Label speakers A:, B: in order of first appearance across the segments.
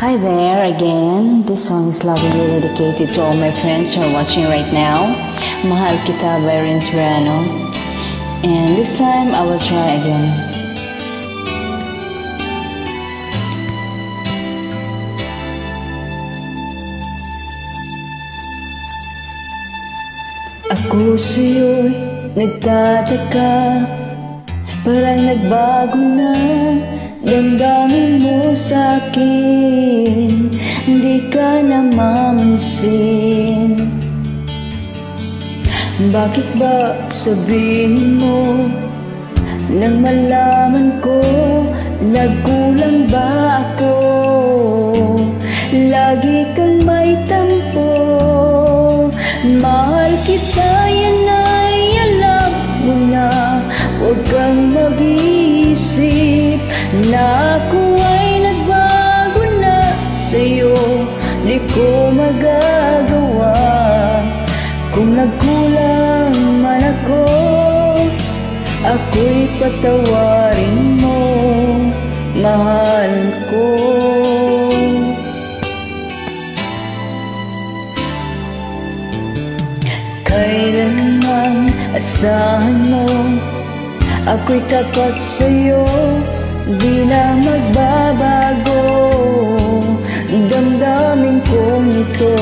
A: Hi there again. This song is lovingly dedicated to all my friends who are watching right now. Mahal Kita by Renz Verano. And this time I will try again. Ako sa'yo'y nagtataka, parang nagbago na damdamin mo sa'kin, di ka namamansin. Bakit ba sabihin mo nang malaman ko, nagkulang ba ako? Lagi kang may tampo. Mahal kita, yan ay alam mo na. Huwag kang mag-iisip na ako ay nagbago na sa'yo. Di ko magagawa. Kung nagkulang man ako, ako'y patawarin mo, mahal ko. Kailanman asahan mo, ako'y tapat sa'yo, di na magbabago damdamin kong ito.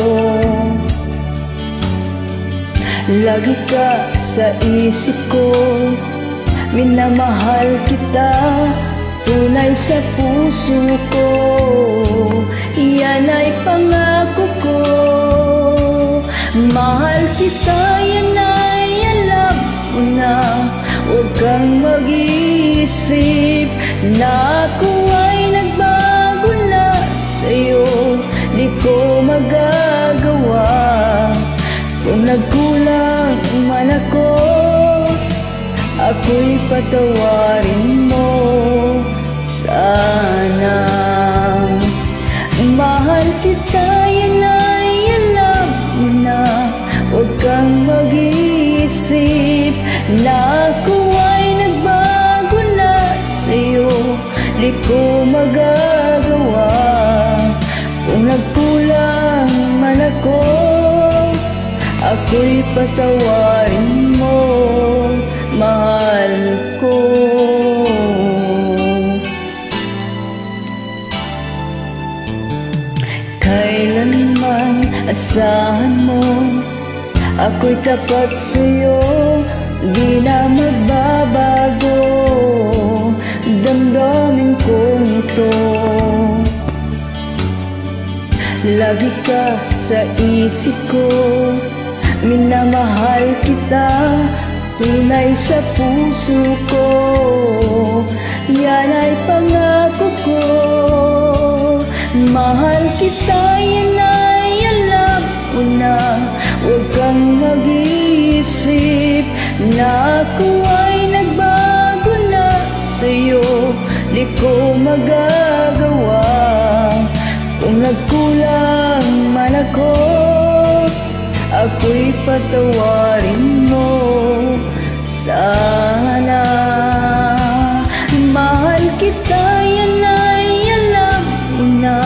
A: Lagi ka sa isip ko, minamahal kita, tunay sa puso ko. Yan ay pangako ko. Mahal kita, yan ay alam mo na. Huwag kang mag-iisip na ako ay nagbago na sa'yo. Di ko magagawa. Kung nagkulang man ako, ako'y patawarin mo sana. Mahal kita, yan ay alam mo na. Huwag kang mag-iisip na ako ay nagbago na sa'yo. Di ko magagawa. Kung nagkulang man ako, ako'y patawarin mo, mahal ko. Kailanman asahan mo, ako'y tapat sa'yo, di na magbabago damdamin kong ito. Lagi ka sa isip ko, minamahal kita, tunay sa puso ko. Yan ay pangako ko. Mahal kita, yan ay alam mo na. Huwag kang mag-iisip na ako ay nagbago na sa'yo. Di ko magagawa. Kung nagkulang man ako, ako'y patawarin mo sana. Mahal kita, yan ay alam mo na.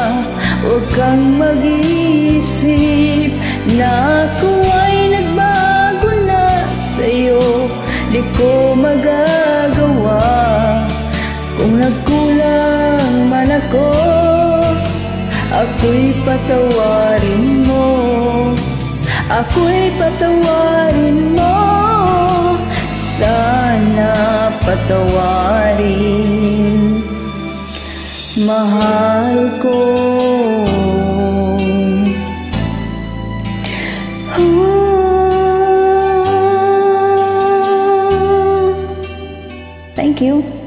A: Huwag kang mag-iisip na ako ay nagbago na sa'yo. Di ko magagawa. Kung nagkulang man ako, ako'y patawarin mo. Ako'y patawarin mo, sana patawarin, mahal ko. Thank you.